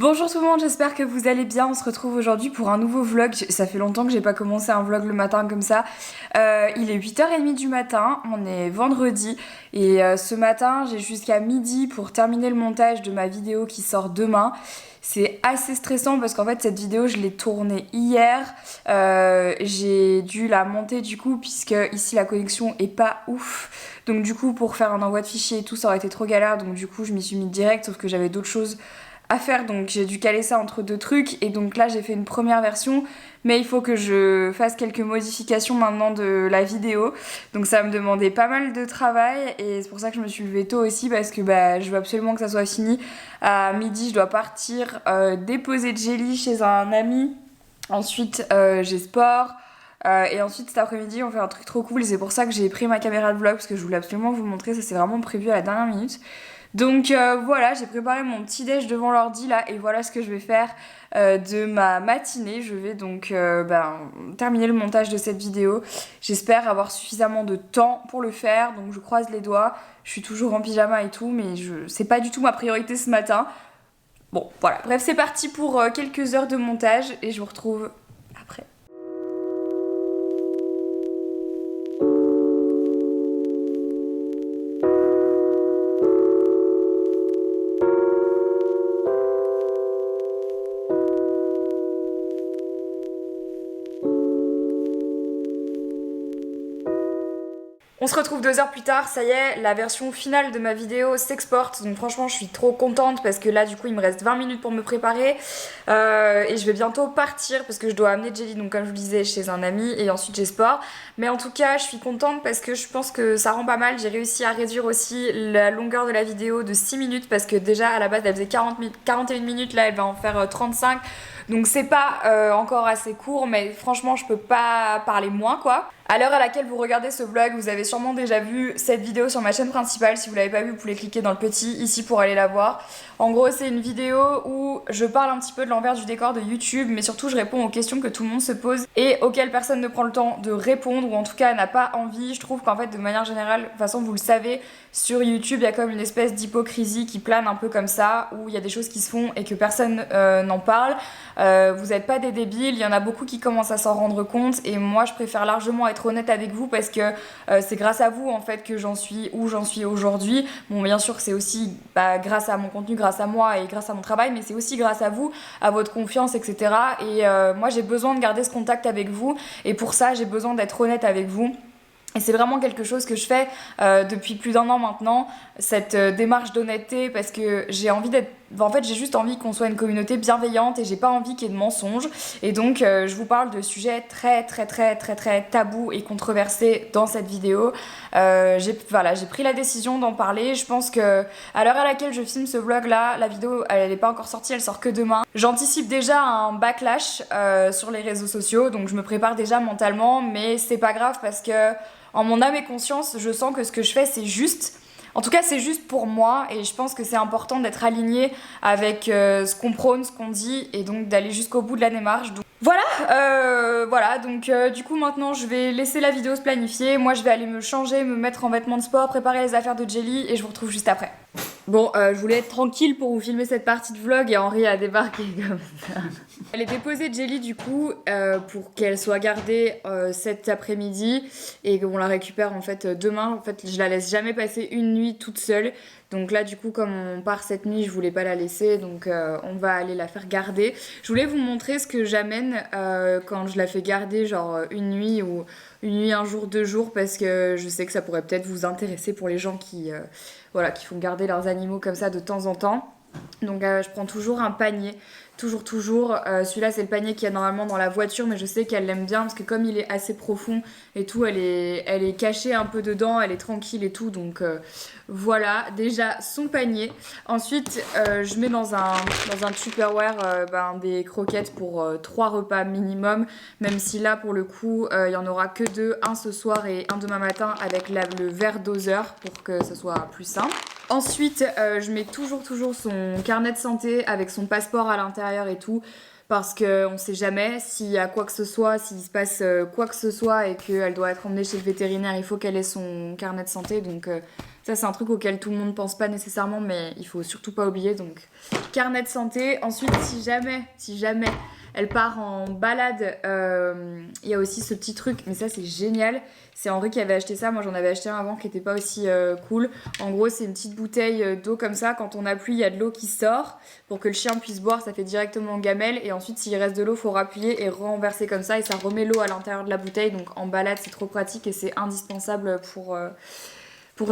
Bonjour tout le monde, j'espère que vous allez bien. On se retrouve aujourd'hui pour un nouveau vlog. Ça fait longtemps que j'ai pas commencé un vlog le matin comme ça. Il est 8h30 du matin, on est vendredi et ce matin j'ai jusqu'à midi pour terminer le montage de ma vidéo qui sort demain. C'est assez stressant parce qu'en fait cette vidéo je l'ai tournée hier. J'ai dû la monter du coup puisque ici la connexion est pas ouf. Donc du coup pour faire un envoi de fichiers et tout ça aurait été trop galère. Donc du coup je m'y suis mis direct sauf que j'avais d'autres choses à faire, donc j'ai dû caler ça entre deux trucs et donc là j'ai fait une première version mais il faut que je fasse quelques modifications maintenant de la vidéo, donc ça va me demander pas mal de travail et c'est pour ça que je me suis levée tôt aussi parce que je veux absolument que ça soit fini. À midi je dois partir déposer Jelly chez un ami, ensuite j'ai sport. Et ensuite cet après-midi on fait un truc trop cool et c'est pour ça que j'ai pris ma caméra de vlog parce que je voulais absolument vous le montrer, ça c'est vraiment prévu à la dernière minute. Donc voilà, j'ai préparé mon petit déj devant l'ordi là et voilà ce que je vais faire de ma matinée. Je vais donc terminer le montage de cette vidéo. J'espère avoir suffisamment de temps pour le faire, donc je croise les doigts. Je suis toujours en pyjama et tout, mais c'est pas du tout ma priorité ce matin. Bon voilà, bref c'est parti pour quelques heures de montage et je vous retrouve après. On se retrouve 2 heures plus tard, ça y est, la version finale de ma vidéo s'exporte, donc franchement je suis trop contente parce que là du coup il me reste 20 minutes pour me préparer et je vais bientôt partir parce que je dois amener Jelly, donc comme je vous disais, chez un ami et ensuite j'ai sport. Mais en tout cas je suis contente parce que je pense que ça rend pas mal, j'ai réussi à réduire aussi la longueur de la vidéo de 6 minutes parce que déjà à la base elle faisait 41 minutes, là elle va en faire 35. Donc c'est pas encore assez court, mais franchement je peux pas parler moins quoi. À l'heure à laquelle vous regardez ce vlog, vous avez sûrement déjà vu cette vidéo sur ma chaîne principale. Si vous l'avez pas vue, vous pouvez cliquer dans le petit ici pour aller la voir. En gros c'est une vidéo où je parle un petit peu de l'envers du décor de YouTube, mais surtout je réponds aux questions que tout le monde se pose et auxquelles personne ne prend le temps de répondre, ou en tout cas n'a pas envie. Je trouve qu'en fait de manière générale, de toute façon vous le savez, sur YouTube il y a comme une espèce d'hypocrisie qui plane un peu comme ça, où il y a des choses qui se font et que personne n'en parle. Vous n'êtes pas des débiles, il y en a beaucoup qui commencent à s'en rendre compte et moi je préfère largement être honnête avec vous parce que c'est grâce à vous en fait que j'en suis où j'en suis aujourd'hui. Bon bien sûr c'est aussi grâce à mon contenu, grâce à moi et grâce à mon travail, mais c'est aussi grâce à vous, à votre confiance, etc. Et moi j'ai besoin de garder ce contact avec vous et pour ça j'ai besoin d'être honnête avec vous. Et c'est vraiment quelque chose que je fais depuis plus d'1 an maintenant, cette démarche d'honnêteté, parce que j'ai envie d'être... En fait, j'ai juste envie qu'on soit une communauté bienveillante et j'ai pas envie qu'il y ait de mensonges. Et donc, je vous parle de sujets très tabous et controversés dans cette vidéo. J'ai pris la décision d'en parler. Je pense que à l'heure à laquelle je filme ce vlog là, la vidéo elle est pas encore sortie, elle sort que demain. J'anticipe déjà un backlash sur les réseaux sociaux, donc je me prépare déjà mentalement, mais c'est pas grave parce que en mon âme et conscience, je sens que ce que je fais c'est juste. En tout cas, c'est juste pour moi et je pense que c'est important d'être aligné avec ce qu'on prône, ce qu'on dit et donc d'aller jusqu'au bout de la démarche. Donc, voilà, donc du coup maintenant je vais laisser la vidéo se planifier. Moi je vais aller me changer, me mettre en vêtements de sport, préparer les affaires de Jelly et je vous retrouve juste après. Bon, je voulais être tranquille pour vous filmer cette partie de vlog et Henri a débarqué comme ça. Elle est déposée Jelly du coup pour qu'elle soit gardée cet après-midi et qu'on la récupère en fait demain. En fait je la laisse jamais passer une nuit toute seule. Donc là du coup comme on part cette nuit je voulais pas la laisser, donc on va aller la faire garder. Je voulais vous montrer ce que j'amène quand je la fais garder, genre une nuit ou une nuit, un jour, 2 jours, parce que je sais que ça pourrait peut-être vous intéresser pour les gens qui font garder leurs animaux comme ça de temps en temps. Donc je prends toujours un panier, toujours. Celui-là c'est le panier qu'il y a normalement dans la voiture, mais je sais qu'elle l'aime bien parce que comme il est assez profond et tout, elle est cachée un peu dedans, elle est tranquille et tout, donc voilà déjà son panier. Ensuite je mets dans un Tupperware des croquettes pour 3 repas minimum, même si là pour le coup il y en aura que 2, un ce soir et un demain matin avec le verre doseur pour que ce soit plus simple. Ensuite je mets toujours son carnet de santé avec son passeport à l'intérieur et tout. parce qu'on sait jamais s'il y a quoi que ce soit, s'il se passe quoi que ce soit et qu'elle doit être emmenée chez le vétérinaire, il faut qu'elle ait son carnet de santé. Donc ça c'est un truc auquel tout le monde pense pas nécessairement, mais il faut surtout pas oublier. Donc carnet de santé. Ensuite si jamais elle part en balade, il y a aussi ce petit truc, mais ça c'est génial. C'est Henri qui avait acheté ça, moi j'en avais acheté un avant qui était pas aussi cool. En gros c'est une petite bouteille d'eau comme ça, quand on appuie il y a de l'eau qui sort pour que le chien puisse boire, ça fait directement en gamelle et ensuite s'il reste de l'eau faut rappuyer et renverser comme ça et ça remet l'eau à l'intérieur de la bouteille. Donc en balade c'est trop pratique et c'est indispensable pour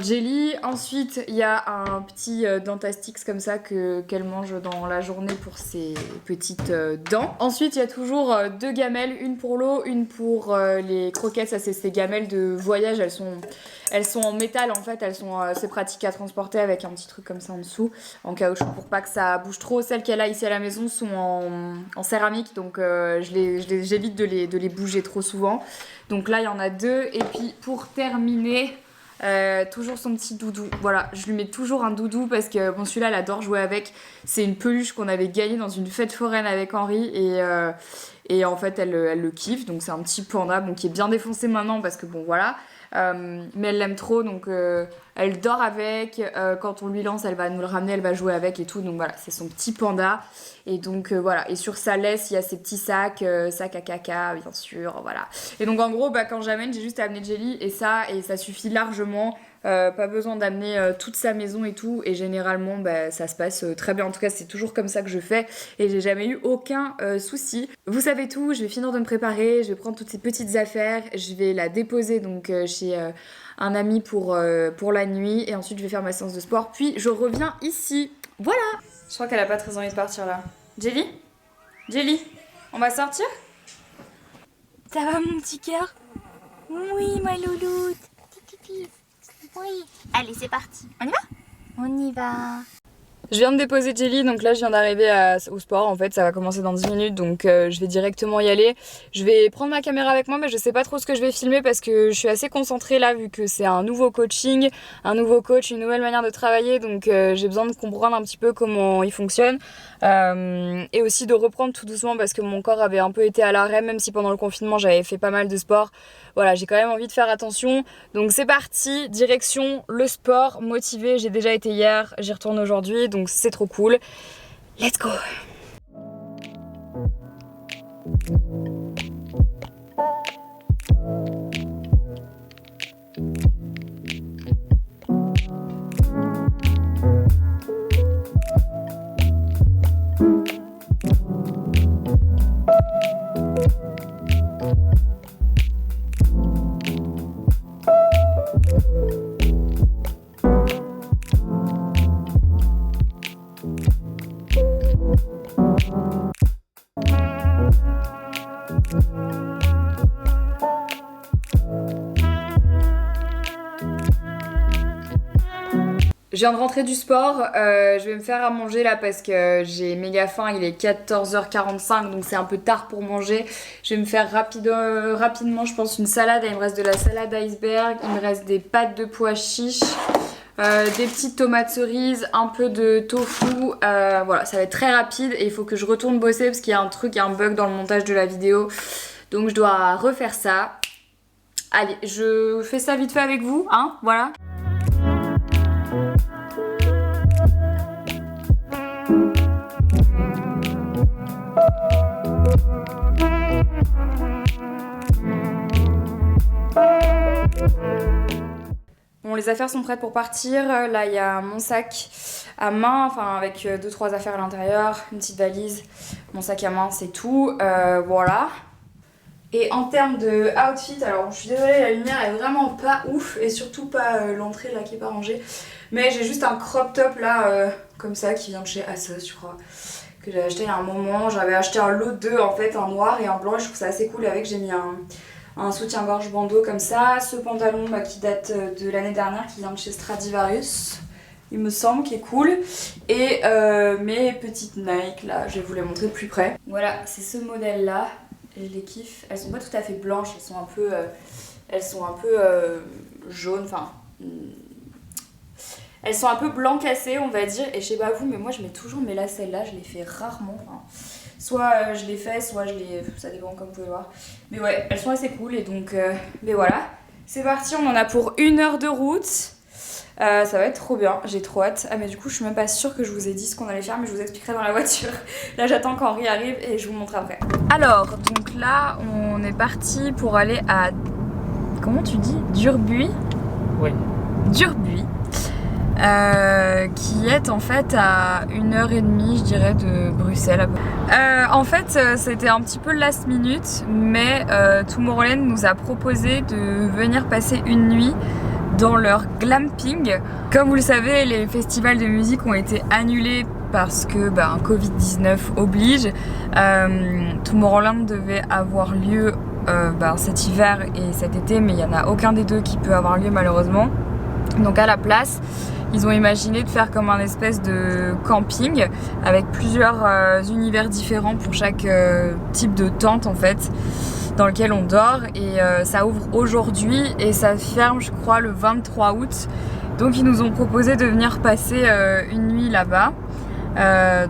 Jelly. Ensuite, il y a un petit Dentastix comme ça qu'elle mange dans la journée pour ses petites dents. Ensuite, il y a toujours deux gamelles, une pour l'eau, une pour les croquettes. Ça, c'est ces gamelles de voyage. Elles sont en métal en fait. C'est pratique à transporter avec un petit truc comme ça en dessous, en caoutchouc pour pas que ça bouge trop. Celles qu'elle a ici à la maison sont en céramique, donc j'évite de les bouger trop souvent. Donc là, il y en a deux. Et puis pour terminer... toujours son petit doudou, voilà, je lui mets toujours un doudou parce que bon celui-là elle adore jouer avec, c'est une peluche qu'on avait gagnée dans une fête foraine avec Henri et en fait elle le kiffe, donc c'est un petit panda bon, qui est bien défoncé maintenant parce que bon voilà, mais elle l'aime trop donc elle dort avec, quand on lui lance elle va nous le ramener, elle va jouer avec et tout, donc voilà c'est son petit panda et donc voilà, et sur sa laisse il y a ses petits sacs à caca bien sûr, voilà, et donc en gros quand j'amène j'ai juste à amener Jelly et ça suffit largement. Pas besoin d'amener toute sa maison et tout, et généralement ça se passe très bien, en tout cas c'est toujours comme ça que je fais et j'ai jamais eu aucun souci. Vous savez tout, je vais finir de me préparer, je vais prendre toutes ces petites affaires, je vais la déposer donc chez un ami pour la nuit et ensuite je vais faire ma séance de sport puis je reviens ici, voilà. Je crois qu'elle a pas très envie de partir là. Jelly, on va sortir? Ça va mon petit cœur? Oui ma louloute. Oui. Allez c'est parti. On y va? On y va. Je viens de déposer Jelly, donc là je viens d'arriver au sport, en fait ça va commencer dans 10 minutes donc je vais directement y aller. Je vais prendre ma caméra avec moi mais je sais pas trop ce que je vais filmer parce que je suis assez concentrée là vu que c'est un nouveau coaching, un nouveau coach, une nouvelle manière de travailler, donc j'ai besoin de comprendre un petit peu comment il fonctionne et aussi de reprendre tout doucement parce que mon corps avait un peu été à l'arrêt, même si pendant le confinement j'avais fait pas mal de sport. Voilà, j'ai quand même envie de faire attention, donc c'est parti, direction le sport, motivée, j'ai déjà été hier, j'y retourne aujourd'hui, donc c'est trop cool. Let's go! Je viens de rentrer du sport, je vais me faire à manger là parce que j'ai méga faim, il est 14h45 donc c'est un peu tard pour manger. Je vais me faire rapidement je pense une salade, il me reste de la salade iceberg, il me reste des pâtes de pois chiches, des petites tomates cerises, un peu de tofu, voilà ça va être très rapide et il faut que je retourne bosser parce qu'il y a il y a un bug dans le montage de la vidéo donc je dois refaire ça. Allez, je fais ça vite fait avec vous, hein, voilà. Bon, les affaires sont prêtes pour partir. Là, il y a mon sac à main, enfin avec 2-3 affaires à l'intérieur, une petite valise, mon sac à main, c'est tout. Voilà. Et en termes de outfit, alors je suis désolée, la lumière est vraiment pas ouf et surtout pas l'entrée là qui est pas rangée. Mais j'ai juste un crop top là, comme ça, qui vient de chez ASOS, je crois, que j'avais acheté il y a un moment. J'avais acheté un lot de deux en fait, un noir et un blanc, et je trouve ça assez cool. Avec, j'ai mis un soutien-gorge bandeau comme ça, ce pantalon qui date de l'année dernière, qui vient de chez Stradivarius, il me semble, qui est cool, et mes petites Nike là, je vais vous les montrer de plus près. Voilà, c'est ce modèle là, je les kiffe. Elles sont pas tout à fait blanches, elles sont un peu jaunes, enfin elles sont un peu blanc cassé on va dire, et je sais pas vous mais moi je mets toujours mes lacets là, je les fais rarement, enfin, Soit je les fais, soit ça dépend comme vous pouvez voir. Mais ouais, elles sont assez cool et donc mais voilà. C'est parti, on en a pour 1 heure de route. Ça va être trop bien, j'ai trop hâte. Ah mais du coup je suis même pas sûre que je vous ai dit ce qu'on allait faire, mais je vous expliquerai dans la voiture. Là j'attends qu'Henri arrive et je vous montre après. Alors donc là on est parti pour aller à... Comment tu dis? Durbuy? Oui. Durbuy. Qui est en fait à 1h30 je dirais de Bruxelles. En fait c'était un petit peu last minute, mais Tomorrowland nous a proposé de venir passer une nuit dans leur glamping. Comme vous le savez, les festivals de musique ont été annulés parce que Covid-19 oblige. Tomorrowland devait avoir lieu cet hiver et cet été, mais il n'y en a aucun des deux qui peut avoir lieu malheureusement. Donc à la place, ils ont imaginé de faire comme un espèce de camping avec plusieurs univers différents pour chaque type de tente en fait, dans lequel on dort, et ça ouvre aujourd'hui et ça ferme je crois le 23 août. Donc ils nous ont proposé de venir passer une nuit là-bas.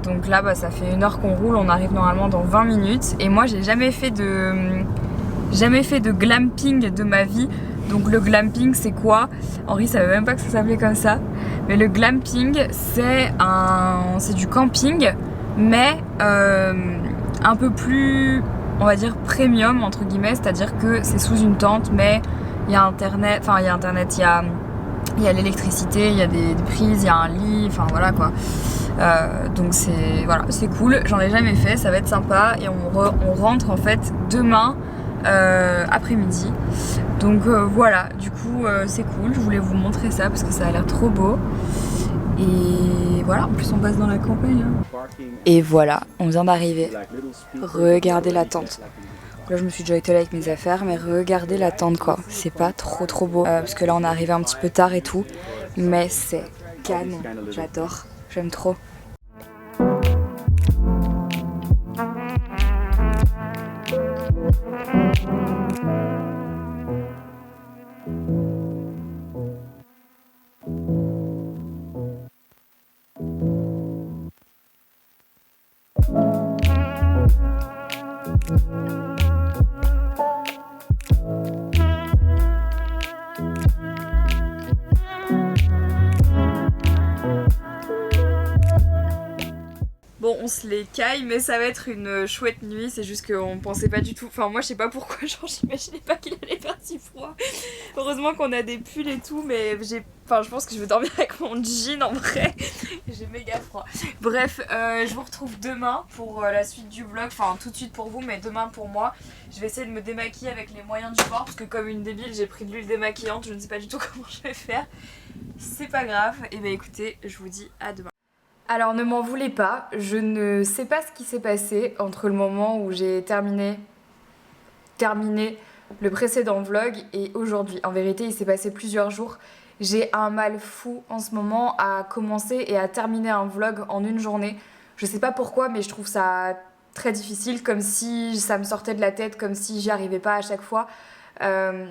Donc là ça fait 1 heure qu'on roule, on arrive normalement dans 20 minutes et moi j'ai jamais fait de glamping de ma vie. Donc le glamping c'est quoi? Henri savait même pas que ça s'appelait comme ça. Mais le glamping c'est du camping, mais un peu plus, on va dire premium entre guillemets, c'est-à-dire que c'est sous une tente, mais il y a internet, il y a l'électricité, il y a des prises, il y a un lit, enfin voilà quoi. Donc c'est cool, j'en ai jamais fait, ça va être sympa et on rentre en fait demain après-midi. Donc voilà, du coup c'est cool, je voulais vous montrer ça parce que ça a l'air trop beau. Et voilà, en plus on passe dans la campagne. Et voilà, on vient d'arriver. Regardez la tente. Là je me suis déjà étalée avec mes affaires, mais regardez la tente quoi. C'est pas trop beau parce que là on est arrivé un petit peu tard et tout. Mais c'est canon, j'adore, j'aime trop. Bon, on se les caille, mais ça va être une chouette nuit. C'est juste qu'on pensait pas du tout. Enfin, moi, je sais pas pourquoi, genre, j'imaginais pas qu'il allait faire si froid. Heureusement qu'on a des pulls et tout, mais je pense que je vais dormir avec mon jean en vrai. J'ai méga froid. Bref, je vous retrouve demain pour la suite du vlog. Enfin, tout de suite pour vous, mais demain pour moi. Je vais essayer de me démaquiller avec les moyens du bord, parce que comme une débile, j'ai pris de l'huile démaquillante. Je ne sais pas du tout comment je vais faire. C'est pas grave. Et bah écoutez, je vous dis à demain. Alors ne m'en voulez pas, je ne sais pas ce qui s'est passé entre le moment où j'ai terminé le précédent vlog et aujourd'hui. En vérité, il s'est passé plusieurs jours. J'ai un mal fou en ce moment à commencer et à terminer un vlog en une journée. Je sais pas pourquoi, mais je trouve ça très difficile, comme si ça me sortait de la tête, comme si j'y arrivais pas à chaque fois.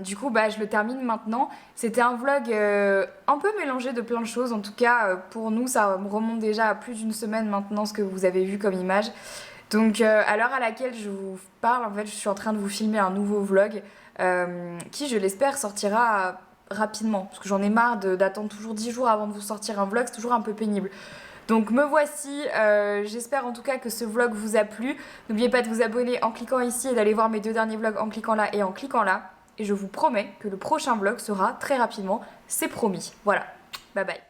Du coup je le termine maintenant. C'était un vlog un peu mélangé de plein de choses. En tout cas pour nous ça me remonte déjà à plus d'une semaine maintenant, ce que vous avez vu comme image. Donc à l'heure à laquelle je vous parle, en fait je suis en train de vous filmer un nouveau vlog qui je l'espère sortira rapidement, parce que j'en ai marre d'attendre toujours 10 jours avant de vous sortir un vlog, c'est toujours un peu pénible. Donc me voici, j'espère en tout cas que ce vlog vous a plu. N'oubliez pas de vous abonner en cliquant ici et d'aller voir mes 2 derniers vlogs en cliquant là et en cliquant là. Et je vous promets que le prochain vlog sera très rapidement, c'est promis. Voilà, bye bye.